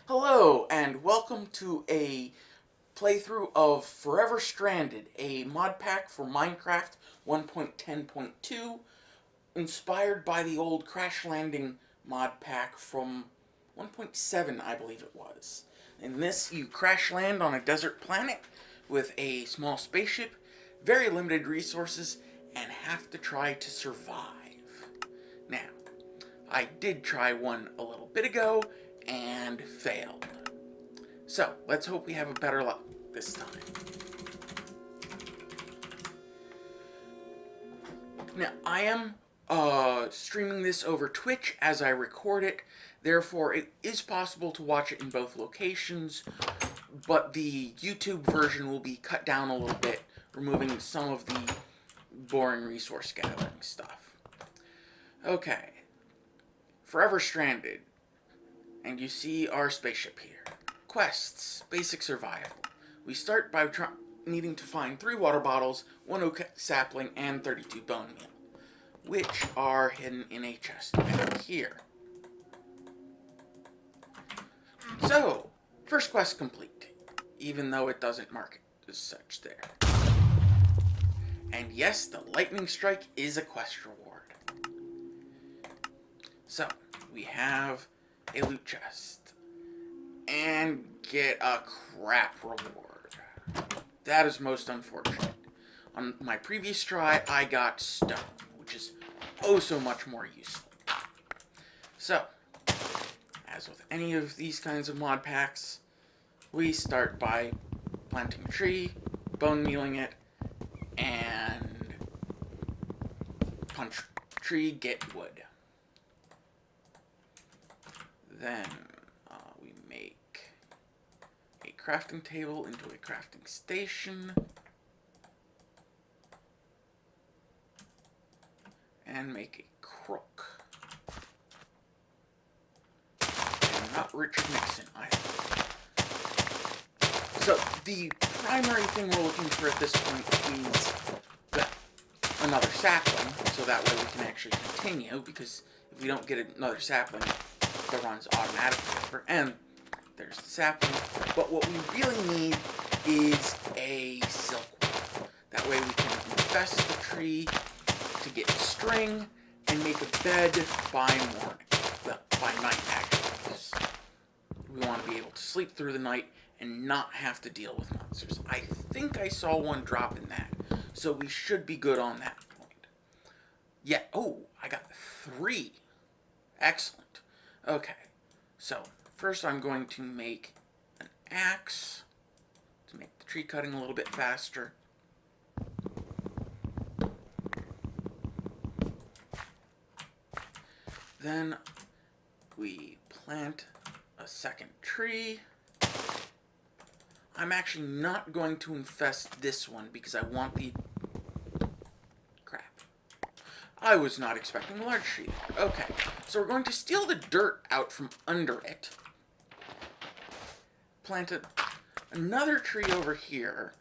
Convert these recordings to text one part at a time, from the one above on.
Hello, and welcome to a playthrough of Forever Stranded, a mod pack for Minecraft 1.10.2, inspired by the old Crash Landing mod pack from 1.7, I believe it was. In this, you crash land on a desert planet with a small spaceship, very limited resources, and have to try to survive. Now, I did try one a little bit ago and failed. So, let's hope we have a better luck this time. Now, I am streaming this over Twitch as I record it, therefore it is possible to watch it in both locations, but the YouTube version will be cut down a little bit, removing some of the boring resource gathering stuff. Okay, Forever Stranded, and you see our spaceship here. Quests, basic survival. We start by needing to find 3 water bottles, 1 oak sapling, and 32 bone meal, which are hidden in a chest back here. So, first quest complete, even though it doesn't mark it as such there. And yes, the lightning strike is a quest reward. So, we have a loot chest and get a crap reward. That is most unfortunate. On my previous try, I got stone, which is oh so much more useful. So, as with any of these kinds of mod packs, we start by planting a tree, bone mealing it, and punch tree, get wood. Then we make a crafting table into a crafting station, and make a crook. And not Richard Nixon either. So the primary thing we're looking for at this point is another sapling, so that way we can actually continue, because if we don't get another sapling, the run's automatically over, and there's the sapling. But what we really need is a silkwood. That way we can infest the tree to get string and make a bed by morning. Well, by night actually, because we want to be able to sleep through the night and not have to deal with monsters. I think I saw one drop in that, so we should be good on that point. Yeah, oh, I got 3. Excellent. Okay, so first I'm going to make an axe to make the tree cutting a little bit faster. Then we plant a second tree. I'm actually not going to infest this one because I want the... crap. I was not expecting a large tree there. Okay, so we're going to steal the dirt out from under it. Plant another tree over here.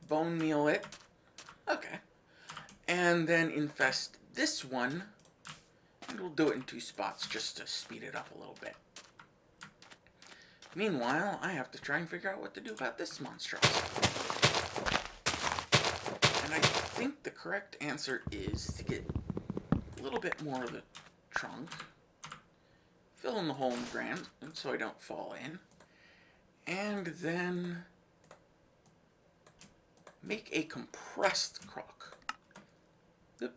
Bone meal it. Okay. And then infest this one. And we'll do it in 2 spots just to speed it up a little bit. Meanwhile, I have to try and figure out what to do about this monstrosity. And I think the correct answer is to get a little bit more of the trunk, fill in the hole in the ground so I don't fall in, and then make a compressed crook. Yep.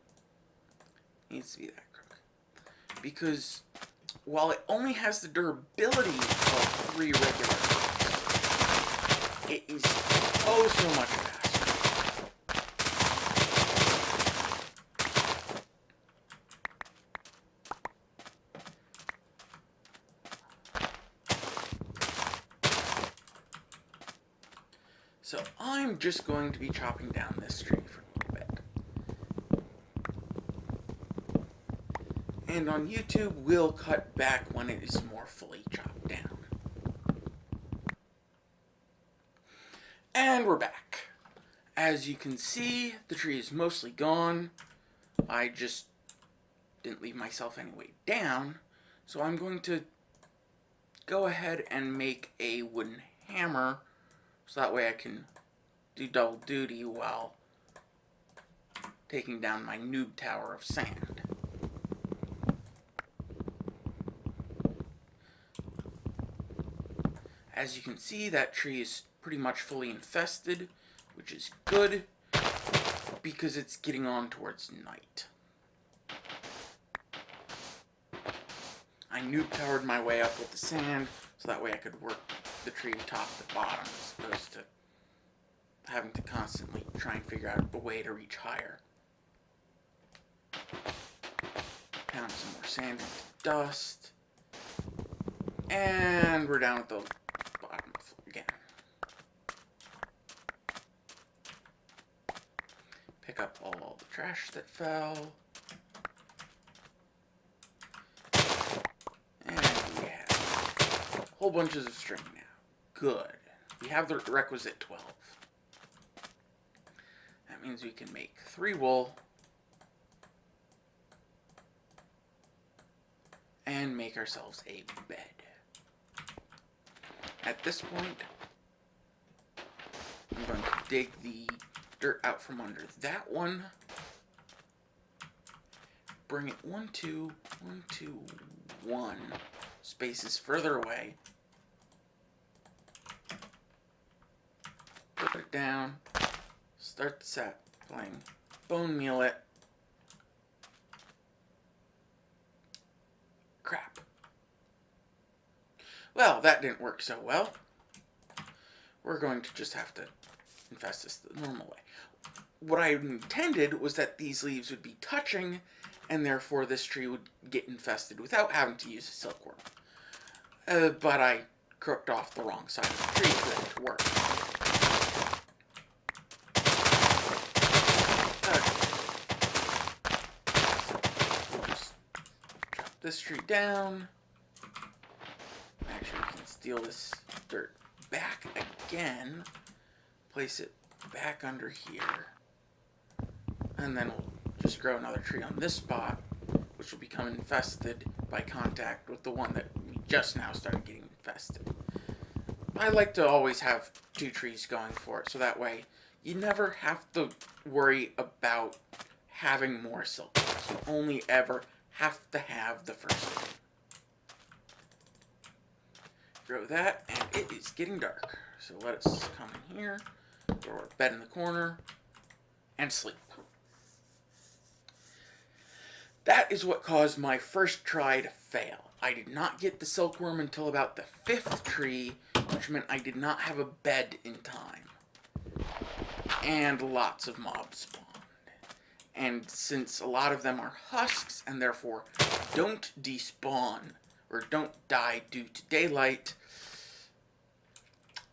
Needs to be that crook. Because while it only has the durability of 3 regular crooks, it is oh so much faster. So I'm just going to be chopping down this tree for a little bit. And on YouTube, we'll cut back when it is more fully chopped down. And we're back. As you can see, the tree is mostly gone. I just didn't leave myself any way down, so I'm going to go ahead and make a wooden hammer, so that way I can do double duty while taking down my noob tower of sand. As you can see, that tree is pretty much fully infested, which is good because it's getting on towards night. I noob towered my way up with the sand, so that way I could work the tree top to bottom, as opposed to having to constantly try and figure out a way to reach higher. Pound some more sand into dust. And we're down at the bottom again. Pick up all the trash that fell. And we have whole bunches of string now. Good. We have the requisite 12. That means we can make 3 wool and make ourselves a bed. At this point, I'm going to dig the dirt out from under that one. Bring it 1, 2, 1, 2, 1 spaces further away. Put it down. Start the sapling. Bone meal it. Crap. Well, that didn't work so well. We're going to just have to infest this the normal way. What I intended was that these leaves would be touching, and therefore this tree would get infested without having to use a silkworm. But I crooked off the wrong side of the tree for it to work. We'll just chop this tree down. Actually, we can steal this dirt back again. Place it back under here. And then we'll just grow another tree on this spot, which will become infested by contact with the one that we just now started getting infested. I like to always have 2 trees going for it, so that way you never have to worry about having more silk. You only ever have to have the first one. Grow that, and it is getting dark. So let us come in here, throw our bed in the corner, and sleep. That is what caused my first try to fail. I did not get the silkworm until about the 5th tree, which meant I did not have a bed in time. And lots of mobs spawned. And since a lot of them are husks, and therefore don't despawn, or don't die due to daylight,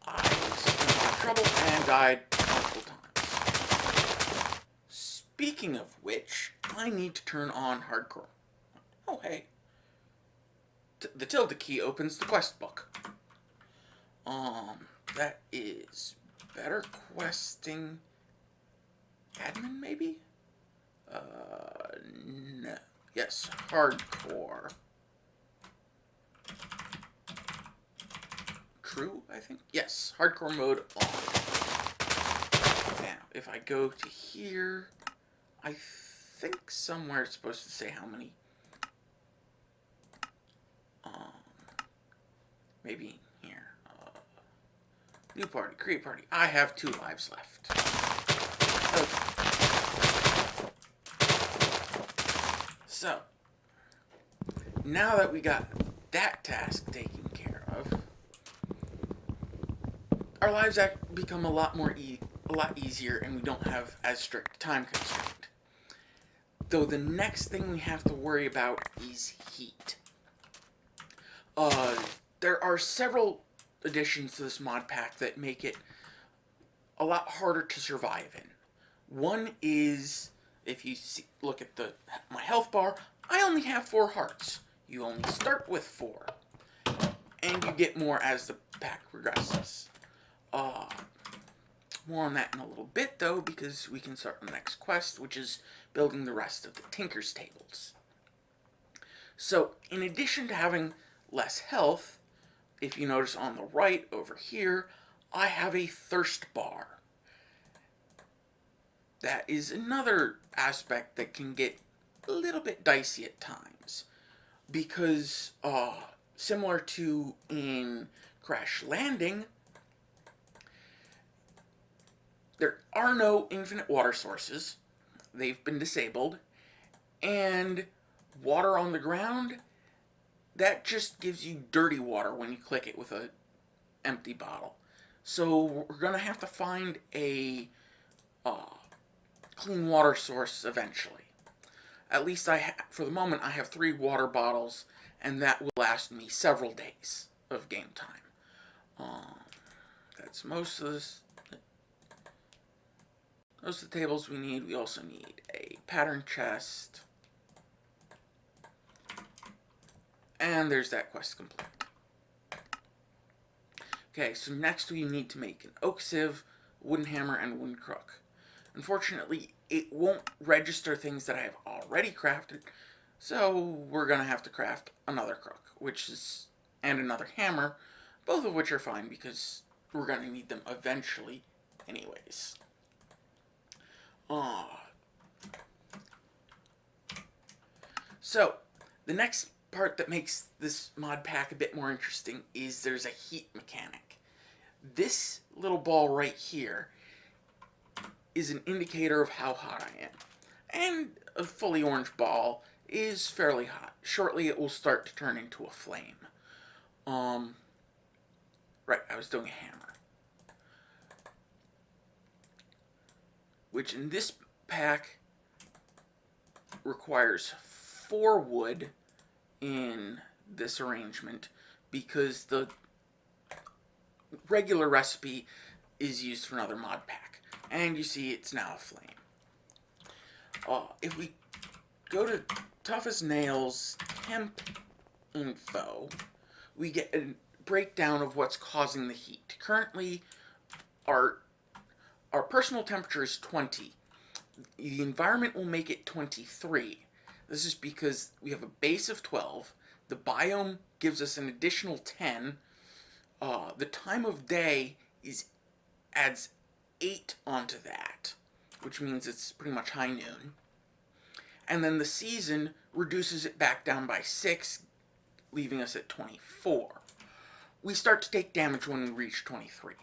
I was in a lot of trouble and died multiple times. Speaking of which, I need to turn on hardcore. Oh, hey. The tilde key opens the quest book. That is better questing admin, maybe? No. Yes, hardcore. True, I think? Yes, hardcore mode on. Now, if I go to here, I think somewhere it's supposed to say how many. Maybe here. New party, create party. I have 2 lives left. Okay. So, now that we got that task taken care of, our lives become a lot easier, and we don't have as strict time constraint. Though the next thing we have to worry about is heat. There are several additions to this mod pack that make it a lot harder to survive in. One is, if you look at my health bar, I only have 4 hearts. You only start with 4. And you get more as the pack progresses. More on that in a little bit, though, because we can start on the next quest, which is building the rest of the Tinker's Tables. So, in addition to having less health, if you notice on the right over here, I have a thirst bar. That is another aspect that can get a little bit dicey at times, because similar to in Crash Landing, there are no infinite water sources. They've been disabled. And water on the ground, that just gives you dirty water when you click it with an empty bottle. So we're going to have to find a clean water source eventually. At least for the moment, I have 3 water bottles, and that will last me several days of game time. That's most of the tables we need. We also need a pattern chest. And there's that quest complete. Okay, so next we need to make an oak sieve, wooden hammer, and wooden crook. Unfortunately, it won't register things that I have already crafted, so we're going to have to craft another crook, and another hammer, both of which are fine because we're going to need them eventually anyways. So, the next part that makes this mod pack a bit more interesting is there's a heat mechanic. This little ball right here is an indicator of how hot I am. And a fully orange ball is fairly hot. Shortly it will start to turn into a flame. Right, I was doing a hammer. Which in this pack requires 4 wood in this arrangement because the regular recipe is used for another mod pack. And you see it's now a flame. If we go to Tough as Nails temp info, we get a breakdown of what's causing the heat. Currently, our personal temperature is 20. The environment will make it 23. This is because we have a base of 12. The biome gives us an additional 10. The time of day adds 8 onto that, which means it's pretty much high noon. And then the season reduces it back down by 6, leaving us at 24. We start to take damage when we reach 23.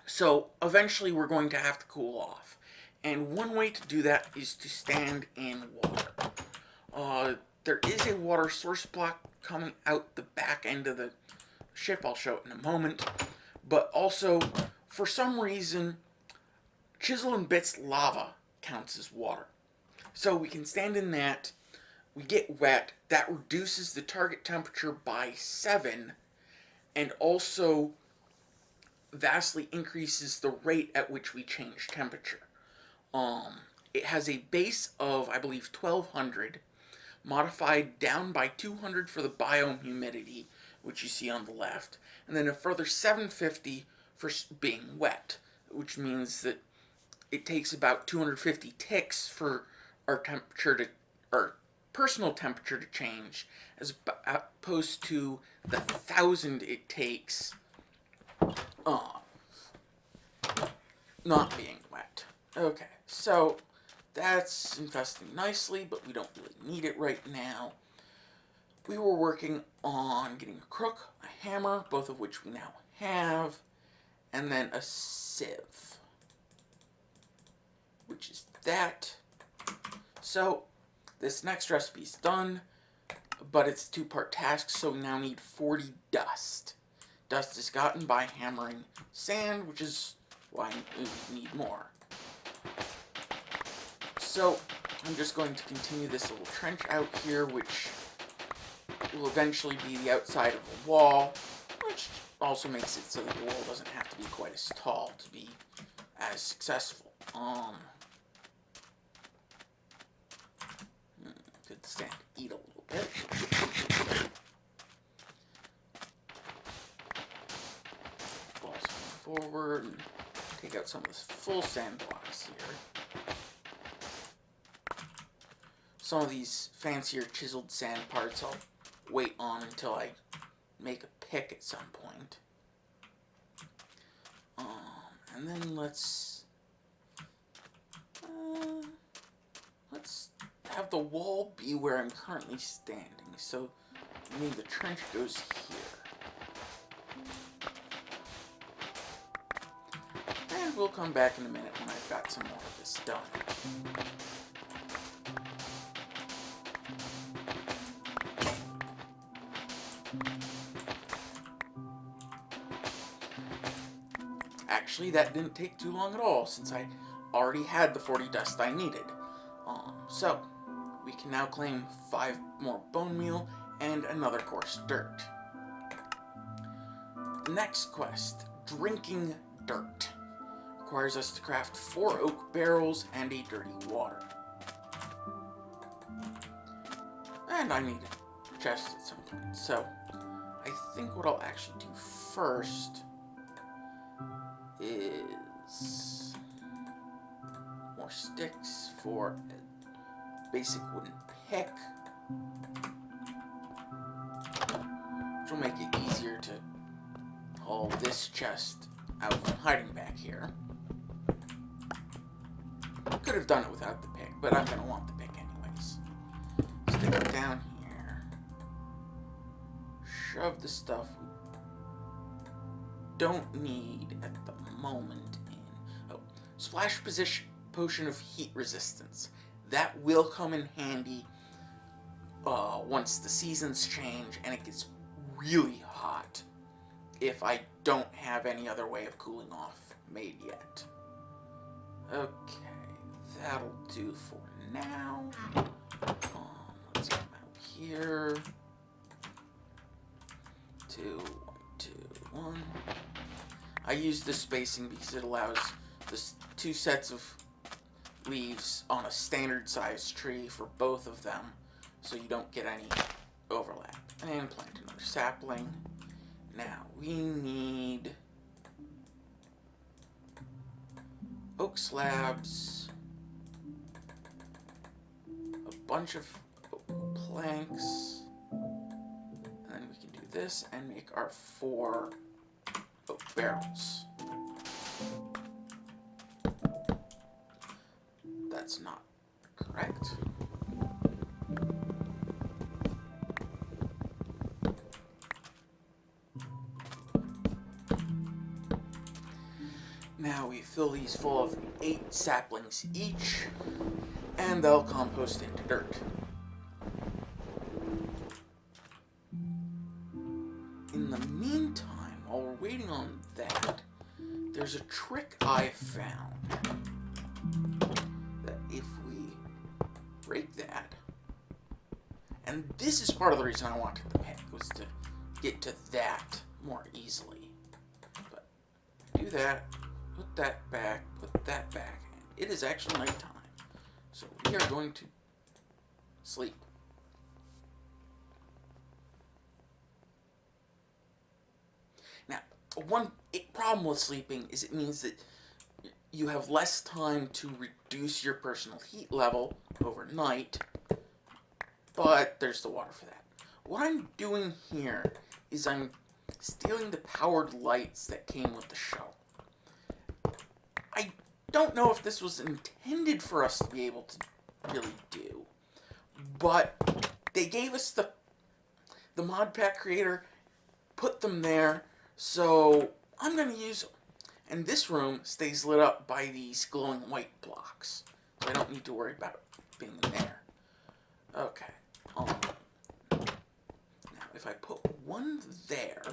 So eventually we're going to have to cool off. And one way to do that is to stand in water. There is a water source block coming out the back end of the ship. I'll show it in a moment. But also, for some reason, Chisel and Bits lava counts as water. So we can stand in that. We get wet. That reduces the target temperature by 7. And also vastly increases the rate at which we change temperature. It has a base of, I believe, 1200, modified down by 200 for the biome humidity, which you see on the left, and then a further 750 for being wet, which means that it takes about 250 ticks for our personal temperature to change, as opposed to the 1,000 it takes not being wet. Okay, so that's investing nicely, but we don't really need it right now. We were working on getting a crook, a hammer, both of which we now have, and then a sieve, which is that. So this next recipe is done, but it's a 2-part task, so we now need 40 dust. Dust is gotten by hammering sand, which is why we need more. So I'm just going to continue this little trench out here, which will eventually be the outside of the wall, which also makes it so that the wall doesn't have to be quite as tall to be as successful. Could stand to eat a little bit. Balls forward and take out some of this full sand blocks here. Some of these fancier chiseled sand parts I'll wait on until I make a pick at some point. And then let's have the wall be where I'm currently standing. So, I mean, the trench goes here. And we'll come back in a minute when I've got some more of this done. Actually, that didn't take too long at all, since I already had the 40 dust I needed. So, we can now claim 5 more bone meal and another coarse dirt. The next quest, Drinking Dirt, requires us to craft 4 oak barrels and a dirty water. And I need a chest at some point, so I think what I'll actually do first is more sticks for a basic wooden pick, which will make it easier to haul this chest out from hiding back here. Could have done it without the pick, but I'm going to want the pick anyways. Stick it down here. Shove the stuff we don't need at the moment in. Oh, splash potion of heat resistance. That will come in handy once the seasons change and it gets really hot, if I don't have any other way of cooling off made yet. Okay, that'll do for now. Let's come out here. 2, 1, 2, 1. I use this spacing because it allows this 2 sets of leaves on a standard size tree for both of them, so you don't get any overlap. And plant another sapling. Now we need oak slabs, a bunch of oak planks, and then we can do this and make our 4 oak barrels. That's not correct. Now we fill these full of 8 saplings each, and they'll compost into dirt. In the meantime, while we're waiting on that, there's a trick I found. That if we break that, and this is part of the reason I wanted the pick, was to get to that more easily. But do that. Put that back, put that back. It is actually nighttime, so we are going to sleep. Now, one problem with sleeping is it means that you have less time to reduce your personal heat level overnight, but there's the water for that. What I'm doing here is I'm stealing the powered lights that came with the shell. I don't know if this was intended for us to be able to really do, but they gave us the mod pack creator, put them there, so I'm going to use them. And this room stays lit up by these glowing white blocks, so I don't need to worry about it being in there. Okay. Now, if I put one there,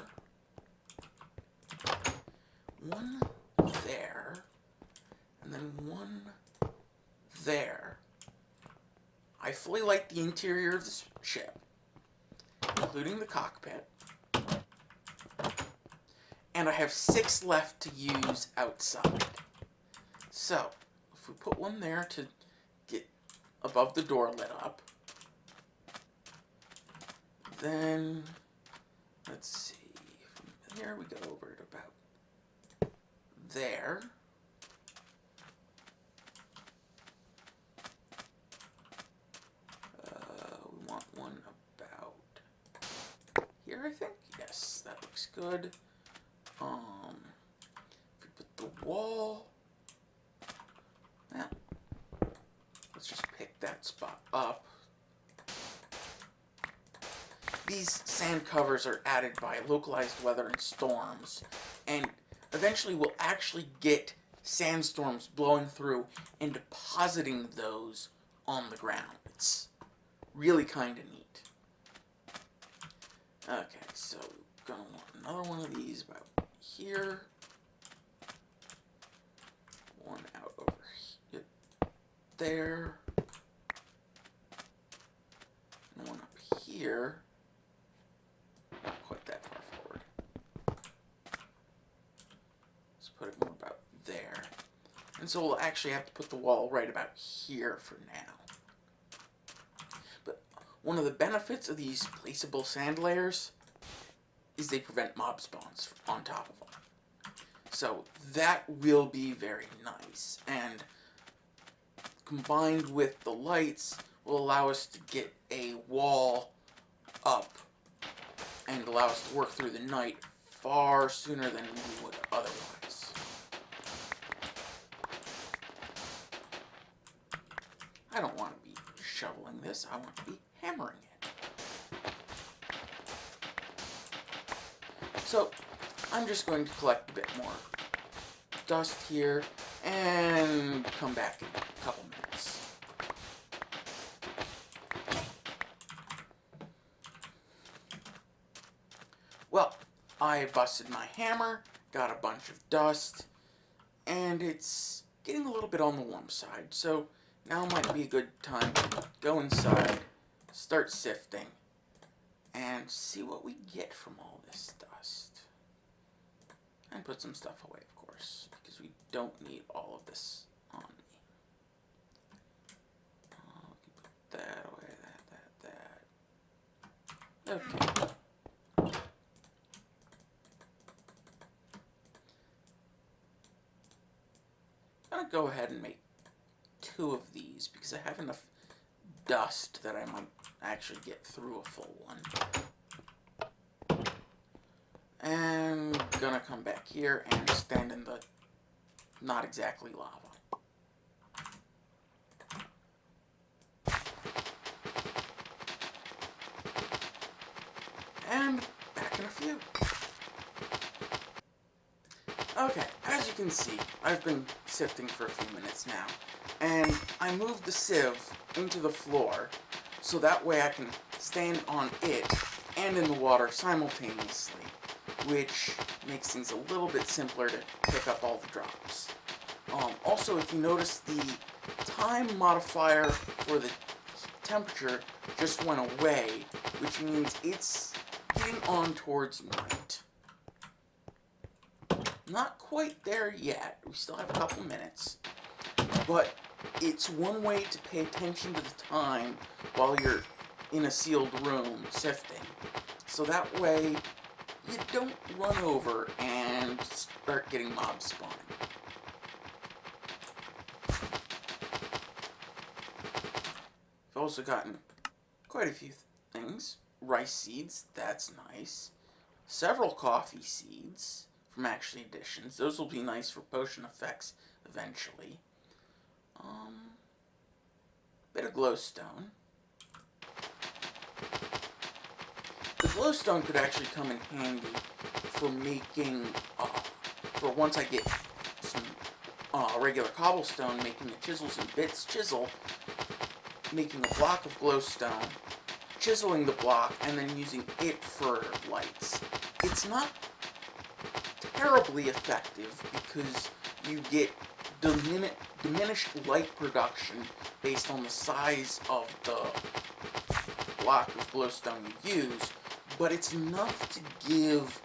one there, and then one there, I fully light the interior of the ship, including the cockpit, and I have 6 left to use outside. So, if we put one there to get above the door lit up, then, let's see, from there we go over to about there. We want one about here, I think? Yes, that looks good. If we put the wall, yeah, let's just pick that spot up. These sand covers are added by localized weather and storms, and eventually we'll actually get sandstorms blowing through and depositing those on the ground. It's really kind of neat. Okay, so we're going to want another one of these about here. One out over here, there. And one up here. Not quite that far forward. Let's put it more about there. And so we'll actually have to put the wall right about here for now. But one of the benefits of these placeable sand layers is they prevent mob spawns on top of them. So that will be very nice. And combined with the lights will allow us to get a wall up and allow us to work through the night far sooner than we would otherwise. I don't want to be shoveling this, I want to be hammering it. So, I'm just going to collect a bit more dust here and come back in a couple minutes. Well, I busted my hammer, got a bunch of dust, and it's getting a little bit on the warm side, so now might be a good time to go inside, start sifting, and see what we get from all this dust. And put some stuff away, of course, because we don't need all of this on me. Put that away, that. Okay. I'm gonna go ahead and make 2 of these because I have enough dust that I might actually get through a full one. And gonna come back here and stand in the not exactly lava. And back in a few. Okay, as you can see, I've been sifting for a few minutes now, and I moved the sieve into the floor so that way I can stand on it and in the water simultaneously, which makes things a little bit simpler to pick up all the drops. Also, if you notice, the time modifier for the temperature just went away, which means it's getting on towards night. Not quite there yet, we still have a couple minutes, but it's one way to pay attention to the time while you're in a sealed room sifting, so that way you don't run over and start getting mobs spawning. I've also gotten quite a few things. Rice seeds, that's nice. Several coffee seeds from Actually Additions. Those will be nice for potion effects eventually. Bit of glowstone. The glowstone could actually come in handy for making, for once I get some regular cobblestone, making a chisels and bits chisel, making a block of glowstone, chiseling the block, and then using it for lights. It's not terribly effective because you get diminished light production based on the size of the block of glowstone you use, but it's enough to give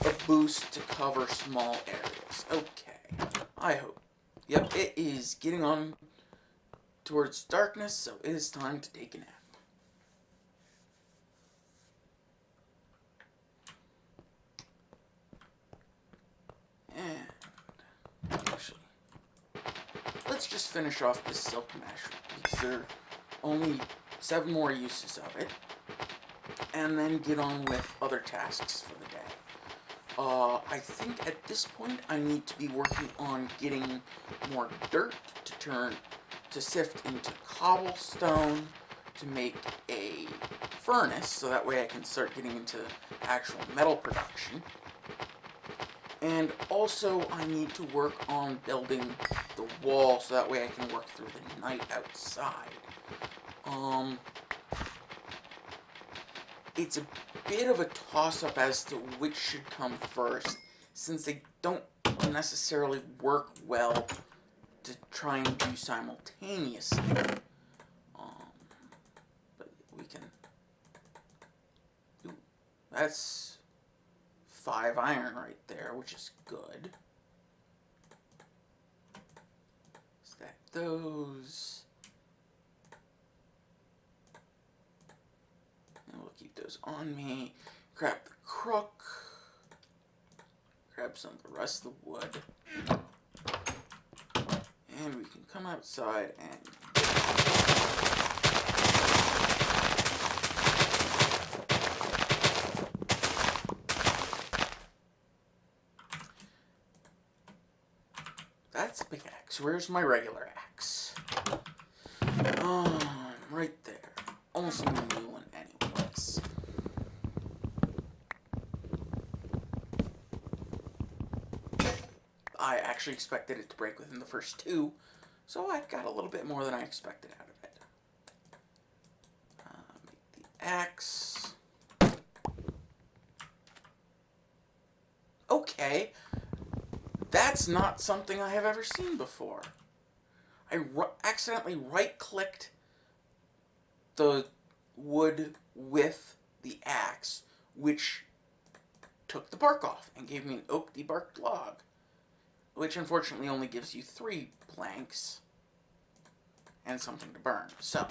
a boost to cover small areas. Okay, I hope. Yep, it is getting on towards darkness, so it is time to take a nap. And actually, let's just finish off this silk mesh because there are only 7 more uses of it, and then get on with other tasks for the day. I think at this point I need to be working on getting more dirt to sift into cobblestone to make a furnace, so that way I can start getting into actual metal production. And also I need to work on building the wall, so that way I can work through the night outside. It's a bit of a toss-up as to which should come first, since they don't necessarily work well to try and do simultaneously. But we can... Ooh, that's 5 iron right there, which is good. Stack those. And we'll keep those on me. Grab the crook. Grab some of the rest of the wood. And we can come outside and... That's a big axe. Where's my regular axe? Right there. Almost a new one anyways. I actually expected it to break within the first 2, so I got a little bit more than I expected out of it. Make the axe. Okay. That's not something I have ever seen before. I accidentally right-clicked the wood with the axe, which took the bark off and gave me an oak debarked log, which unfortunately only gives you 3 planks and something to burn. So,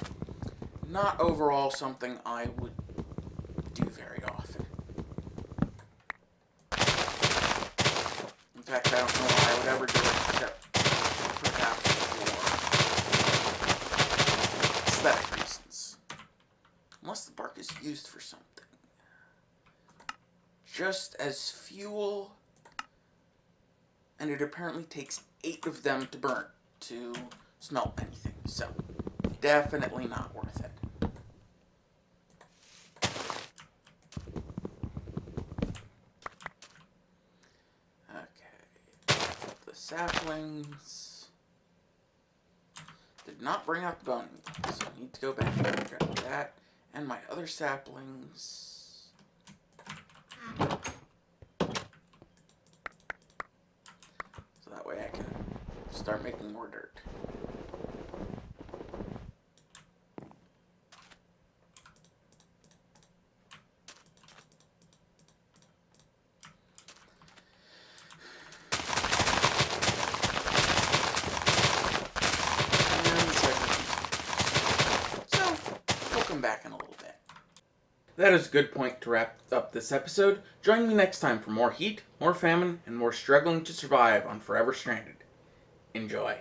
not overall something I would do very often. In fact, I don't know why I would ever do it except perhaps for aesthetic reasons. Unless the bark is used for something. Just as fuel, and it apparently takes 8 of them to burn, to smelt anything, so definitely not worth it. The saplings did not bring out the bone, so I need to go back and grab that and my other saplings. So that way I can start making more dirt. Back in a little bit. That is a good point to wrap up this episode. Join me next time for more heat, more famine, and more struggling to survive on Forever Stranded. Enjoy.